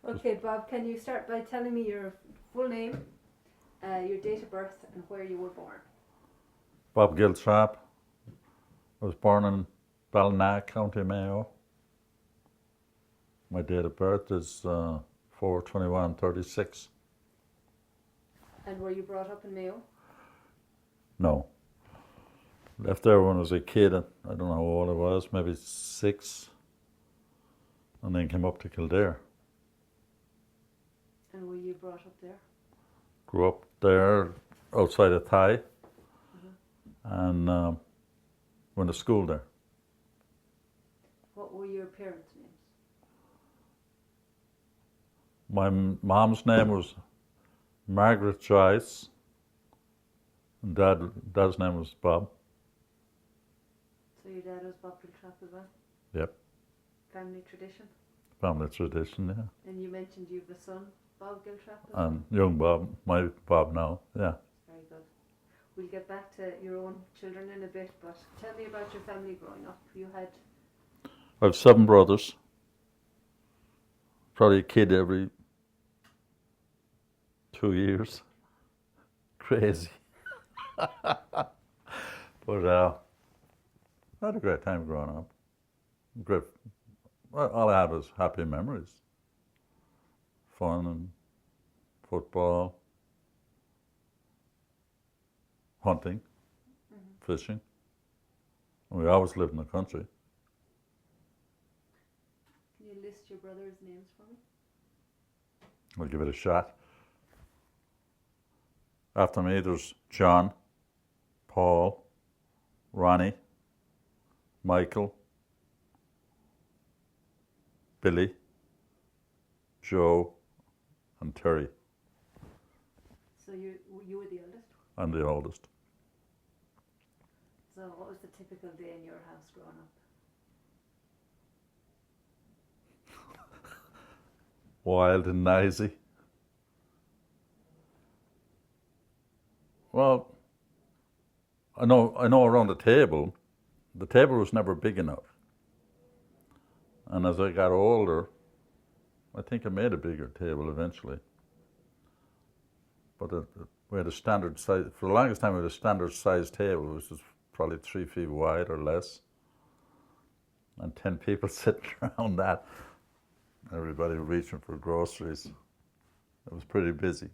Okay, Bob, can you start by telling me your full name, your date of birth, and where you were born? Bob Giltrap. I was born in Ballina, County Mayo. My date of birth is 4/21/36. And were you brought up in Mayo? No. Left there when I was a kid. I don't know how old I was, maybe 6. And then came up to Kildare. And were you brought up there? Grew up there outside of Thai Mm-hmm. and went to school there. What were your parents' names? My mom's name was Margaret Joyce, and dad's name was Bob. So your dad was Bob Giltrap as well? Yep, Family tradition? family tradition, yeah. And you mentioned you have a son, Bob Giltrap as well? And young Bob, my Bob now, yeah. Very good. We'll get back to your own children in a bit, but tell me about your family growing up. You had... I have 7 brothers. Probably a kid every 2 years. Crazy. But I had a great time growing up. Great. All I had was happy memories. Fun and football, hunting, fishing. And we always lived in the country. Can you list your brothers' names for me? I'll give it a shot. After me, there's John, Paul, Ronnie, Michael, Billy, Joe, and Terry. So you were the eldest? I'm the oldest. So what was the typical day in your house growing up? Wild and noisy. Well, I know around the table was never big enough. And as I got older, I think I made a bigger table eventually. But we had a standard size, for the longest time we had a standard size table, which was probably 3 feet wide or less. And 10 people sitting around that. Everybody reaching for groceries. It was pretty busy.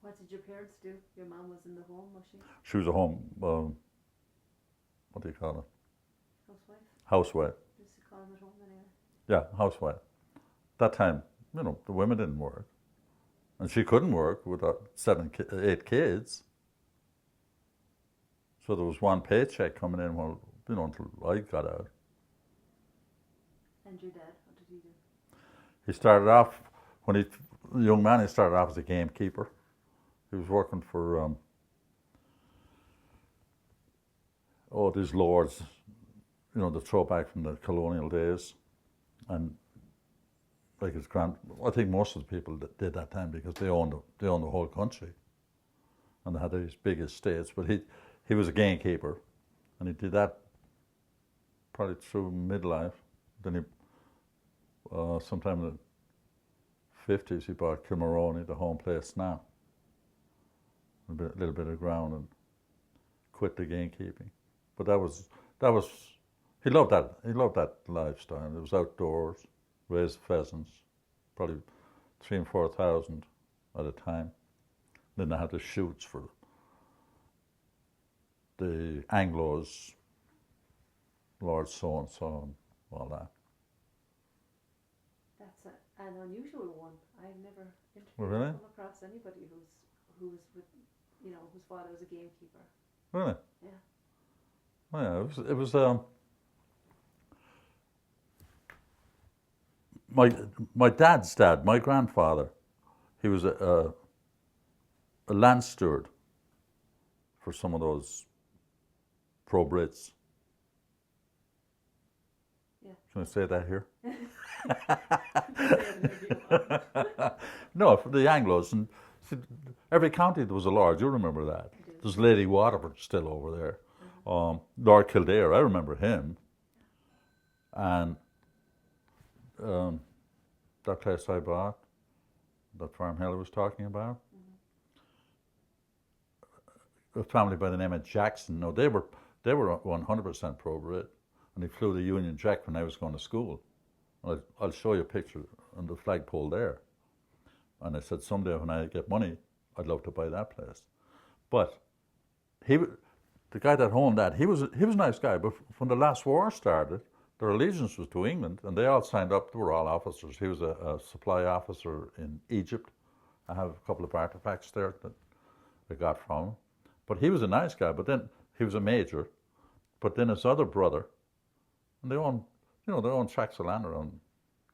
What did your parents do? Your mom was in the home, was she? She was a home, what do you call it? Housewife? Housewife. Used to call them at home anyway. Yeah, housewife. That time, the women didn't work. And she couldn't work with 8 kids. So there was one paycheck coming in, until I got out. And your dad, what did he do? He started off, a young man, he started off as a gamekeeper. He was working for, these lords, the throwback from the colonial days. And like his I think most of the people did that time because they owned the whole country. And they had these big estates. But he was a gamekeeper. And he did that probably through midlife. Then he, sometime in the 50s, he bought Kilmarony, the home place now. A little bit of ground and quit the gamekeeping. But he loved that. He loved that lifestyle. It was outdoors, raised pheasants, probably 3,000 and 4,000 at a time. Then they had the shoots for the Anglos, Lord so and so, and all that. That's an unusual one. I've never Really? come across anybody who was with, whose father was a gamekeeper. Really? Yeah. Oh yeah, it was my dad's dad, my grandfather. He was a land steward for some of those pro-Brits. Yeah. Can I say that here? Yeah. No, for the Anglos. And see, every county there was a lord. You remember that? I do. There's Lady Waterford still over there. Lord Kildare, I remember him. And that place I bought, that farm hill I was talking about, a family by the name of Jackson. No, they were 100% pro-Brit, and they flew the Union Jack when I was going to school. I'll show you a picture on the flagpole there. And I said, someday when I get money, I'd love to buy that place. But the guy that owned that, he was a nice guy. But when the last war started, their allegiance was to England, and they all signed up. They were all officers. He was a supply officer in Egypt. I have a couple of artifacts there that I got from him. But he was a nice guy. But then he was a major. But then his other brother, and they own tracts of land around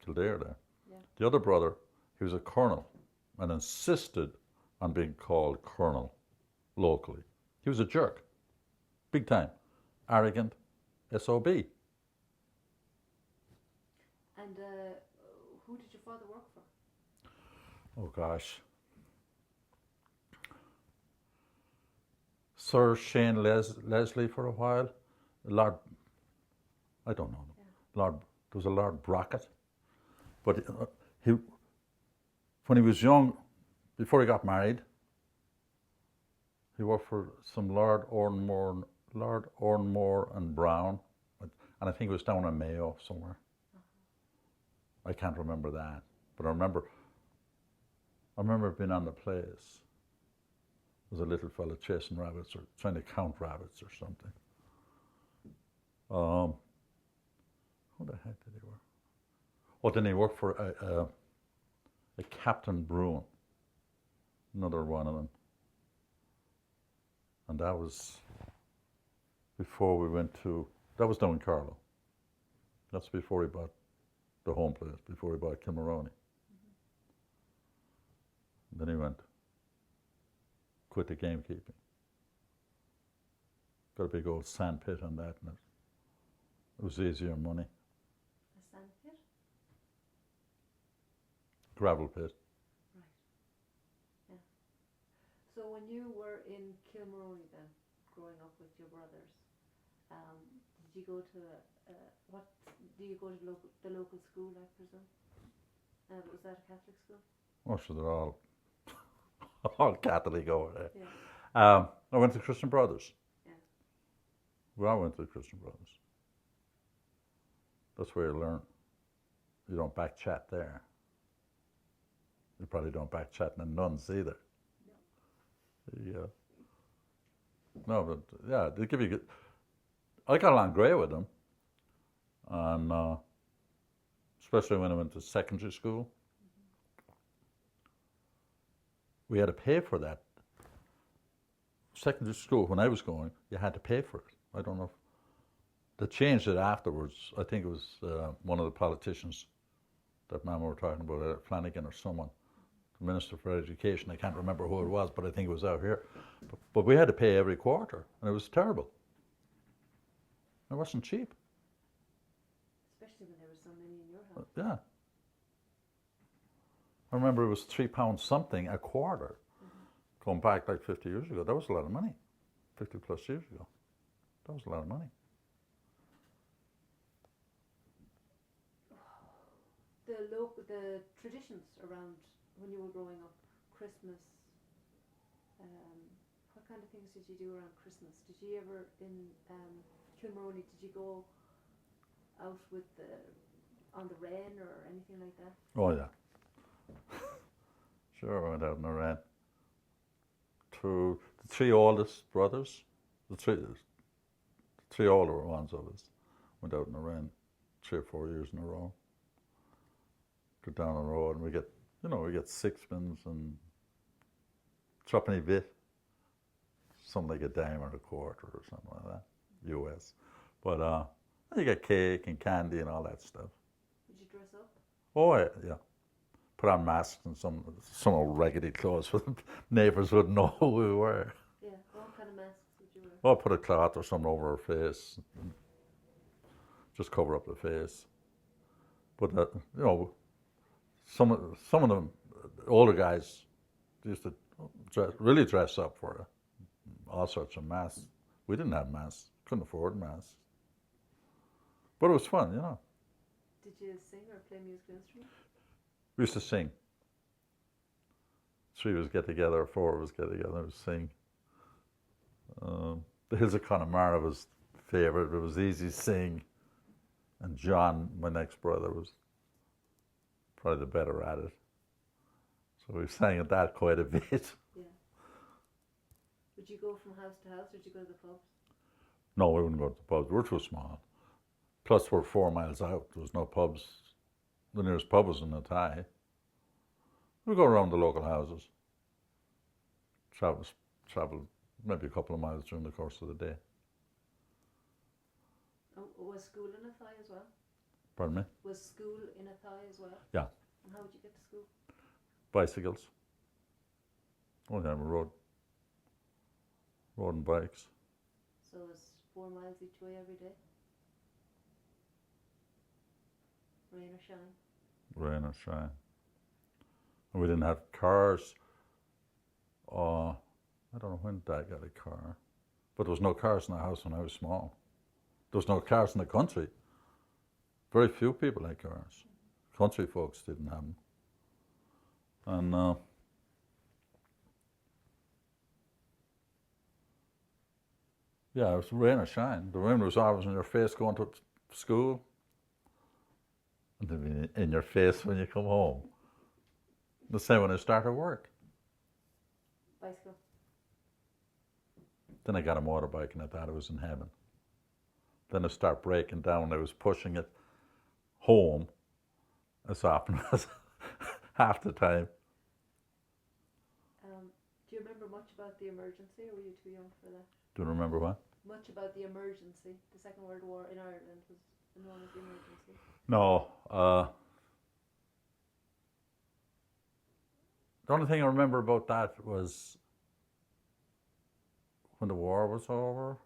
Kildare there. Yeah. The other brother, he was a colonel and insisted on being called colonel locally. He was a jerk, big time, arrogant, SOB. And who did your father work for? Oh gosh. Sir Shane Leslie for a while. Lord, I don't know. Yeah. There was a Lord Brockett. But when he was young, before he got married, he worked for some Lord Oranmore and Brown, and I think it was down in Mayo somewhere. I can't remember that, but I remember being on the place. There was a little fella chasing rabbits or trying to count rabbits or something. Who the heck did he work? Oh, then he worked for a Captain Bruin, another one of them. And that was before we went to, that was down in Carlow. That's before he bought the home place, before he bought Kilmarony. Then he quit the gamekeeping. Got a big old sand pit on that, and it was easier money. A sand pit? Gravel pit. Right. Yeah. So when you were in Kilmarony then, growing up with your brothers, did you go to the local school, I presume? Was that a Catholic school? Oh, so they're all Catholic over there. Yeah. I went to Christian Brothers. Yeah. We all went to Christian Brothers. That's where you learn. You don't back chat there. You probably don't back chat in the nuns either. No. Yeah. No, but yeah, they give you good. I got along great with them, and especially when I went to secondary school. We had to pay for that. Secondary school, when I was going, you had to pay for it. I don't know if they changed it afterwards. I think it was one of the politicians that Mama were talking about, Flanagan or someone, the Minister for Education. I can't remember who it was, but I think it was out here. But we had to pay every quarter, and it was terrible. It wasn't cheap. Especially when there were so many in your house. Yeah. I remember it was £3 something a quarter, going back like 50 years ago. That was a lot of money, 50 plus years ago. That was a lot of money. The traditions around when you were growing up, Christmas, what kind of things did you do around Christmas? Did you ever, in Kilmarony, did you go out on the rain or anything like that? Oh yeah. Sure, I went out in the rain. To the three oldest brothers, the three older ones of us, went out in the rain 3 or 4 years in a row. Go down the road and we get sixpence and threepenny bit, something like a dime or a quarter or something like that, US. But you get cake and candy and all that stuff. Did you dress up? Oh yeah. Put on masks and some old raggedy clothes so the neighbours wouldn't know who we were. Yeah, what kind of masks would you wear? Well, put a cloth or something over our face, just cover up the face. But some of them older guys used to really dress up for all sorts of masks. We didn't have masks, couldn't afford masks. But it was fun, Did you sing or play musical instruments? We used to sing. 3 of us get together, 4 of us get together and sing. The Hills of Connemara was favourite. It was easy to sing. And John, my next brother, was probably the better at it. So we sang at that quite a bit. Yeah. Would you go from house to house, or did you go to the pubs? No, we wouldn't go to the pubs. We're too small. Plus, we're 4 miles out. There was no pubs. The nearest pub was in Athy. We go around the local houses. Travel maybe a couple of miles during the course of the day. Was school in Athy as well? Pardon me? Was school in Athy as well? Yeah. And how would you get to school? Bicycles. Only time we rode and bikes. So it's 4 miles each way every day? Rain or shine? Rain or shine. And we didn't have cars. I don't know when Dad got a car. But there was no cars in the house when I was small. There was no cars in the country. Very few people had cars. Country folks didn't have them. And yeah, it was rain or shine. The rain was always in your face going to school, and then in your face when you come home. The same when I started work. Bicycle? Then I got a motorbike and I thought I was in heaven. Then I started breaking down. I was pushing it home as often as half the time. Do you remember much about the emergency, or were you too young for that? Do you remember what? Much about the emergency. The Second World War in Ireland was known as the emergency. No. The only thing I remember about that was when the war was over,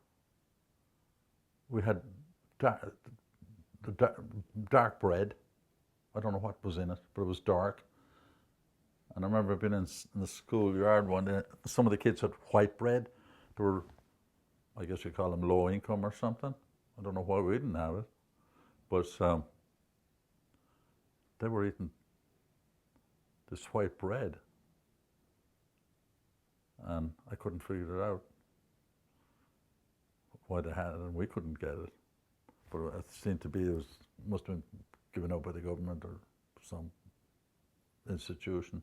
we had dark bread. I don't know what was in it, but it was dark. And I remember being in the schoolyard one day. Some of the kids had white bread. They were, I guess you call them low income or something. I don't know why we didn't have it. But they were eating this white bread. And I couldn't figure it out why they had it and we couldn't get it. But it seemed to be, must have been given out by the government or some institution.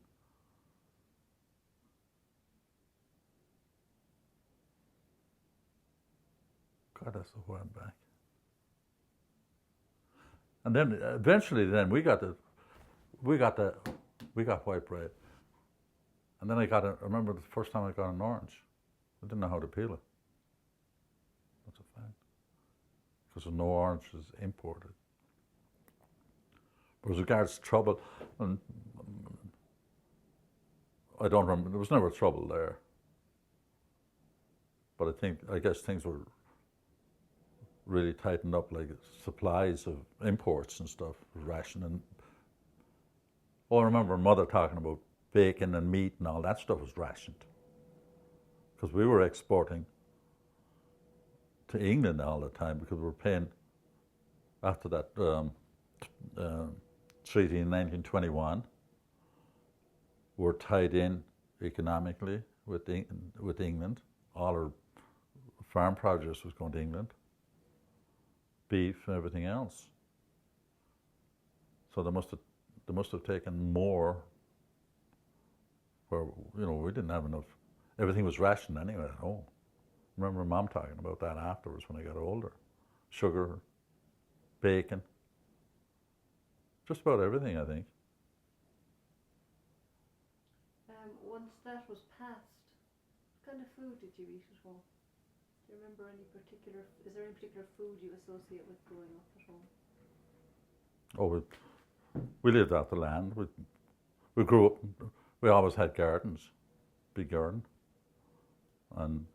God, that's a while back. And then eventually, we got white bread. And then I remember the first time I got an orange. I didn't know how to peel it. That's a fact. Because no oranges imported. But as regards to trouble, and I don't remember, there was never trouble there. But I guess things were really tightened up, like supplies of imports and stuff, rationing. Oh, I remember Mother talking about bacon and meat and all that stuff was rationed. Because we were exporting to England all the time because we were paying, after that treaty in 1921, we were tied in economically with England. All our farm produce was going to England, beef and everything else. So they must have taken more. Where we didn't have enough. Everything was rationed anyway at home. I remember Mom talking about that afterwards when I got older. Sugar, bacon, just about everything, I think. Once that was passed, what kind of food did you eat at home? Do you remember is there any particular food you associate with growing up at home? Oh, we lived off the land. We grew up, we always had gardens, big garden, and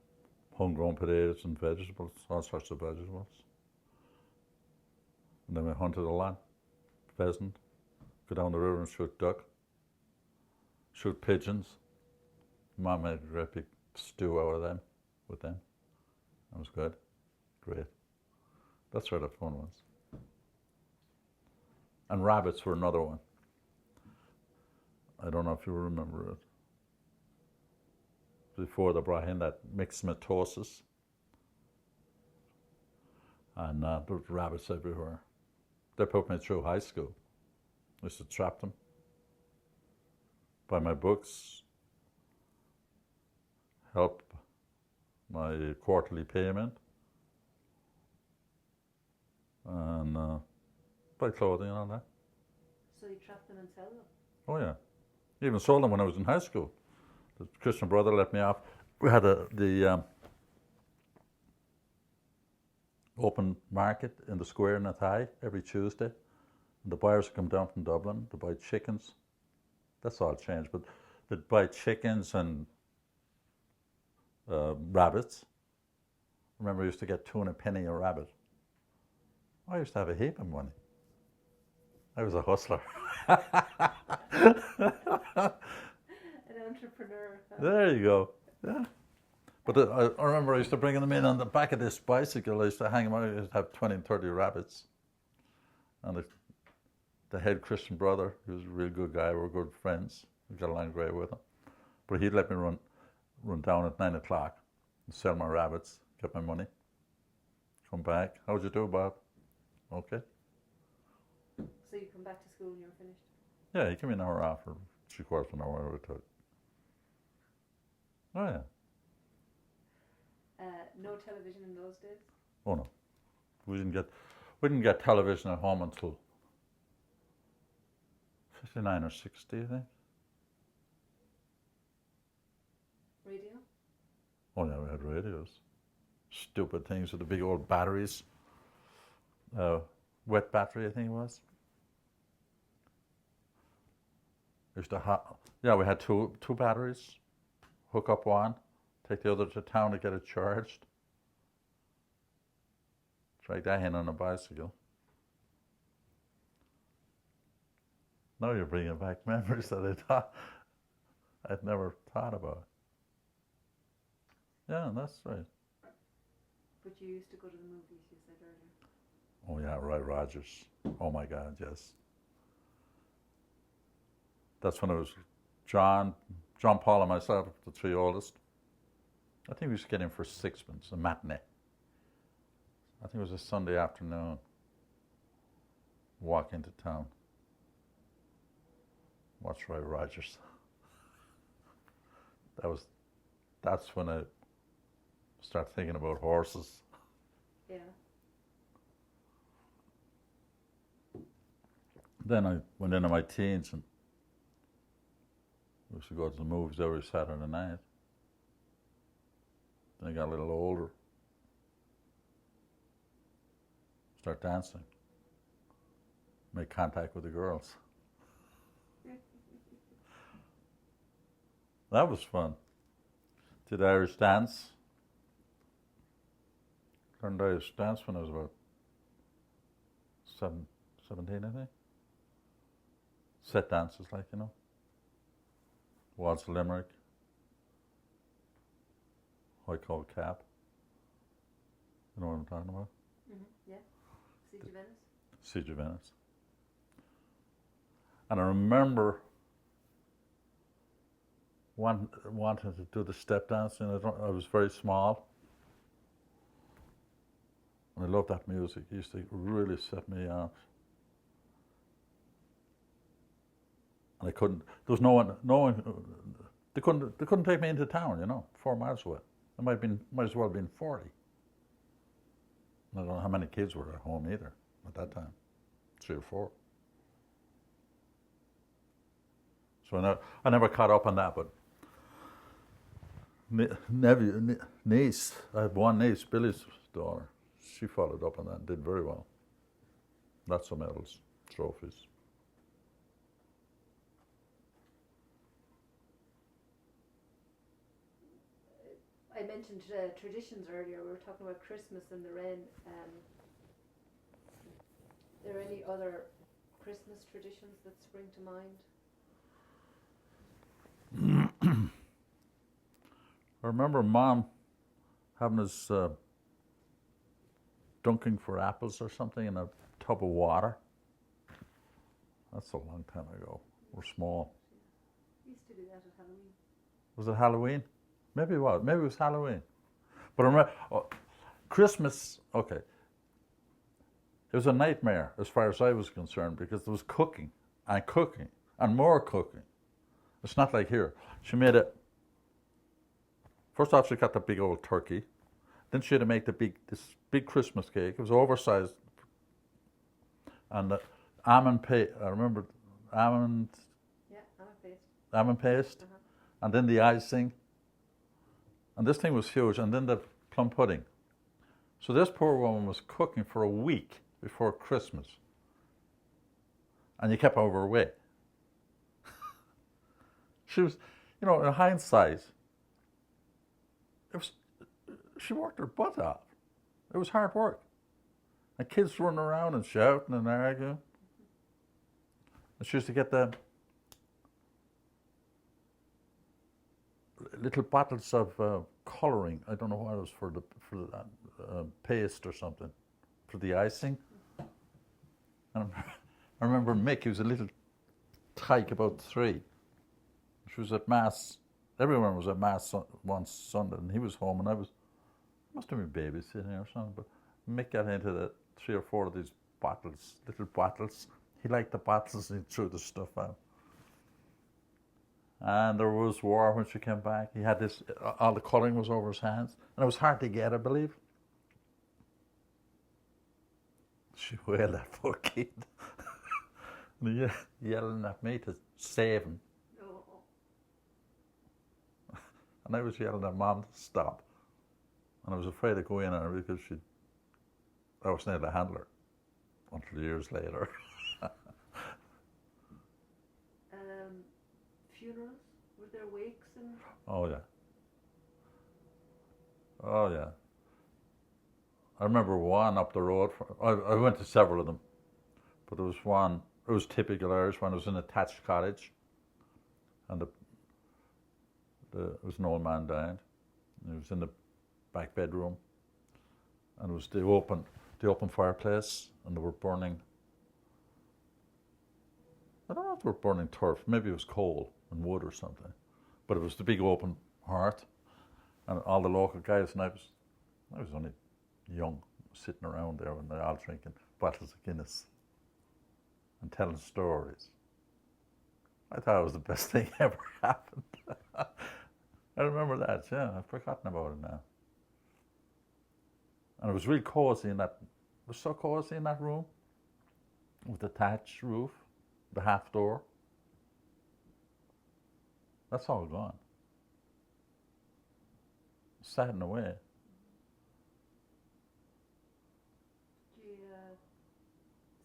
homegrown potatoes and vegetables, all sorts of vegetables. And then we hunted a lot, pheasant, go down the river and shoot duck, shoot pigeons. Mom made a great big stew out of them, with them. That was good, great. That's where the fun was. And rabbits were another one. I don't know if you remember it. Before they brought in that myxomatosis, and there was rabbits everywhere. They put me through high school. I used to trap them. Buy my books, help my quarterly payment, and buy clothing and all that. So you trap them and sell them? Oh yeah. Even sold them when I was in high school. The Christian brother let me off. We had the open market in the square in Athy every Tuesday. And the buyers would come down from Dublin to buy chickens. That's all changed, but they'd buy chickens and rabbits. I remember I used to get 2 and a penny a rabbit. I used to have a heap of money. I was a hustler. An entrepreneur. Huh? There you go. Yeah. But I remember I used to bring them in on the back of this bicycle. I used to hang them out. I used to have 20 and 30 rabbits. And the head Christian brother, he was a real good guy. We were good friends. We got along great with him. But he'd let me run down at 9 o'clock and sell my rabbits, get my money, come back. How'd you do, Bob? Okay. So you come back to school and you're finished? Yeah, he came in an hour off, or 3/4 of an hour, whatever it took. Oh, yeah. No television in those days? Oh, no. We didn't get television at home until 59 or 60, I think. Radio? Oh, yeah, we had radios. Stupid things with the big old batteries. Wet battery, I think it was. We had two batteries. Hook up one, take the other to town to get it charged. Drag that in on a bicycle. Now you're bringing back memories that I'd never thought about. Yeah, that's right. But you used to go to the movies, you said earlier. Oh yeah, Roy Rogers. Oh my God, yes. That's when it was John, Paul and myself, the 3 oldest. I think we used to get in for 6pence, a matinee. I think it was a Sunday afternoon. Walk into town. Watch Roy Rogers. That's when I start thinking about horses. Yeah. Then I went into my teens and we used to go to the movies every Saturday night. Then I got a little older. Start dancing. Make contact with the girls. That was fun. Did Irish dance. Learned Irish dance when I was about 17, I think. Set dances, like, you know. Waltz Limerick. High Call Cap. You know what I'm talking about? Mm-hmm. Yeah. Siege of Venice? Siege of Venice. And I remember wanting to do the step dance, and I was very small. And I loved that music. It used to really set me off. And I couldn't. There was no one. They couldn't take me into town. You know, 4 miles away. It might as well have been 40. I don't know how many kids were at home either at that time, 3 or 4. So I never caught up on that, but niece, I had one niece, Billy's daughter. She followed up on that and did very well. Lots of medals, trophies. I mentioned traditions earlier. We were talking about Christmas and the rain. Are there any other Christmas traditions that spring to mind? I remember Mom having us dunking for apples or something in a tub of water. That's a long time ago. We're small. We used to do that at Halloween. Was it Halloween? Maybe it was. Maybe it was Halloween. But I remember, Christmas, okay. It was a nightmare as far as I was concerned because there was cooking and more cooking. It's not like here. She made it. First off, she got the big old turkey. Then she had to make this big Christmas cake. It was oversized. And the almond paste. I remember almond. Yeah, almond paste. Almond paste. And then the icing. And this thing was huge. And then the plum pudding. So this poor woman was cooking for a week before Christmas. And you kept her away. She was, in hindsight, she worked her butt off. It was hard work. And kids running around and shouting and arguing. And she used to get the little bottles of colouring. I don't know what it was for the paste or something, for the icing. And I remember Mick, he was a little tyke, about 3. She was at Mass. Everyone was at Mass one Sunday, and he was home, and must have been babysitting or something, but Mick got into the 3 or 4 of these bottles, little bottles. He liked the bottles, and he threw the stuff out. And there was war when she came back. He had this, all the colouring was over his hands, and it was hard to get, I believe. She wailed that poor kid. Yelling at me to save him. And I was yelling at Mom to stop. And I was afraid to go in on her because I was near to handle her until years later. Funerals? Were there wakes and? Oh yeah. Oh yeah. I remember one up the road. I went to several of them, but there was one. It was typical Irish one. It was an attached cottage, and it was an old man dying. It was in the back bedroom, and it was the open fireplace, and they were burning. I don't know if they were burning turf. Maybe it was coal and wood or something, but it was the big open hearth, and all the local guys. And I was only young, sitting around there, and they're all drinking bottles of Guinness and telling stories. I thought it was the best thing ever happened. I remember that, yeah. I've forgotten about it now. And it was really cozy in that. It was so cozy in that room, with the thatched roof, the half door. That's all gone. Sad in a way. Do you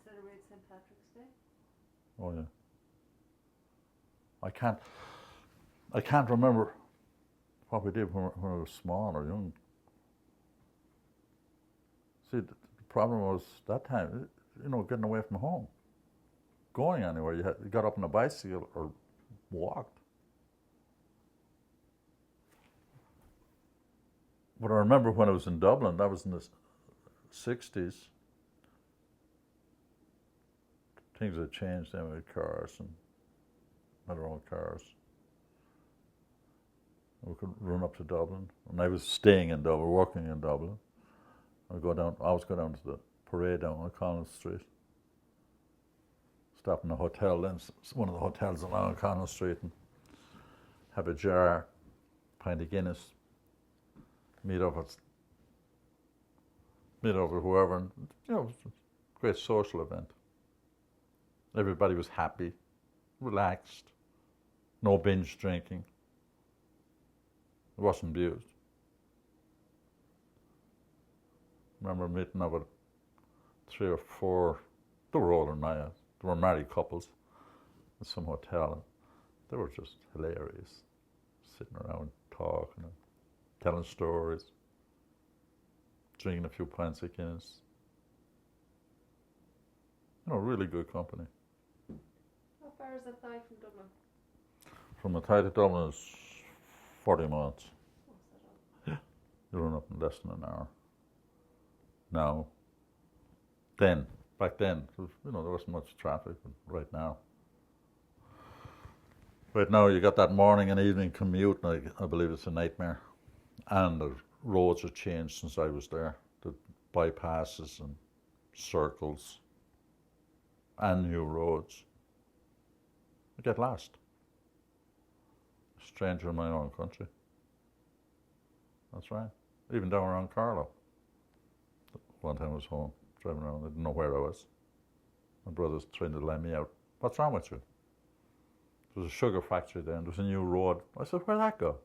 celebrate St. Patrick's Day? Oh yeah. I can't remember what we did when I was small or young. See, the problem was that time, getting away from home. Going anywhere, you got up on a bicycle or walked. But I remember when I was in Dublin, that was in the 60s, things had changed then with cars and had our own cars. We could run up to Dublin, and I was staying in Dublin, working in Dublin. I always go down to the parade down on O'Connell Street. Stop in a hotel, then one of the hotels along O'Connell Street, and have a jar, pint of Guinness, meet up with whoever, and it was a great social event. Everybody was happy, relaxed, no binge drinking. It wasn't abused. I remember meeting up with 3 or 4, they were older than I was. They were married couples at some hotel, and they were just hilarious, sitting around talking and telling stories, drinking a few pints of Guinness. Really good company. How far is Athy from Dublin? From Athy to Dublin is 40 miles. What's that all? You run up in less than an hour. Now, back then, there wasn't much traffic, but right now. Right now you got that morning and evening commute, and I believe it's a nightmare. And the roads have changed since I was there. The bypasses and circles and new roads. I get lost. A stranger in my own country. That's right. Even down around Carlow. One time I was home, driving around, I didn't know where I was. My brother's trying to let me out. What's wrong with you? There was a sugar factory there, and there was a new road. I said, where'd that go?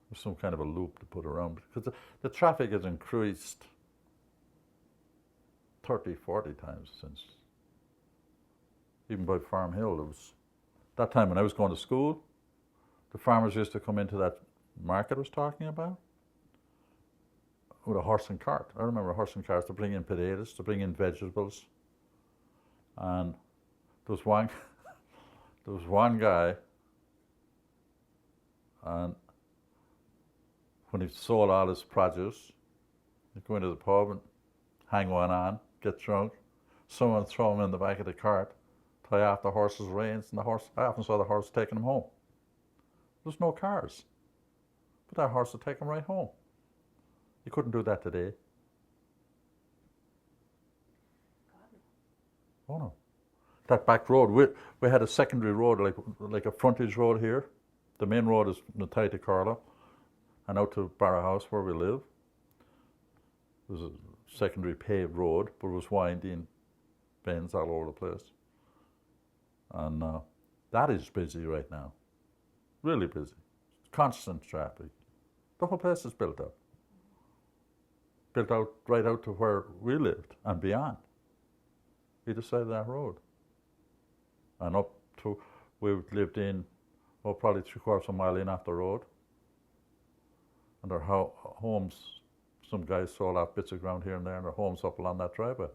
There's some kind of a loop to put around, because the traffic has increased 30, 40 times since. Even by Farm Hill, there was, that time when I was going to school, the farmers used to come into that market I was talking about with a horse and cart. I remember a horse and cart to bring in potatoes, to bring in vegetables. And there was one, there was one guy, and when he sold all his produce, he'd go into the pub and hang one on, get drunk. Someone throw him in the back of the cart, tie off the horse's reins, and the horse, I often saw the horse taking him home. There's no cars, but that horse would take him right home. You couldn't do that today. Oh no. That back road, we had a secondary road, like a frontage road here. The main road is tied to Carlow, and out to Barra House where we live. There's a secondary paved road, but it was winding bends all over the place. And that is busy right now. Really busy. Constant traffic. The whole place is built up. Built out right out to where we lived and beyond. Either side of that road. And up to, we lived in, well, probably 3/4 of a mile in off the road. And their homes, some guys sold off bits of ground here and there, and their homes up along that driveway.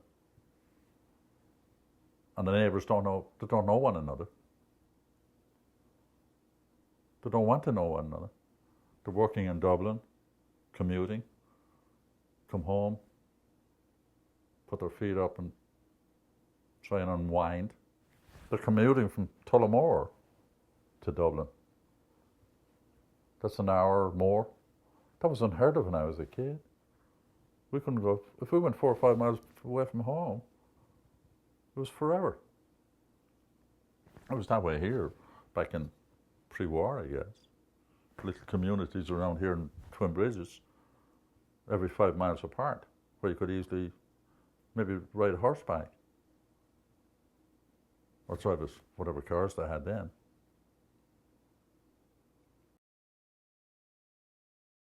And the neighbours don't know one another. They don't want to know one another. They're working in Dublin, commuting, come home, put their feet up and try and unwind. They're commuting from Tullamore to Dublin. That's an hour or more. That was unheard of when I was a kid. We couldn't go, if we went 4 or 5 miles away from home, it was forever. It was that way here, back in pre-war, I guess. Little communities around here in Twin Bridges, every 5 miles apart, where you could easily maybe ride a horseback or drive whatever cars they had then.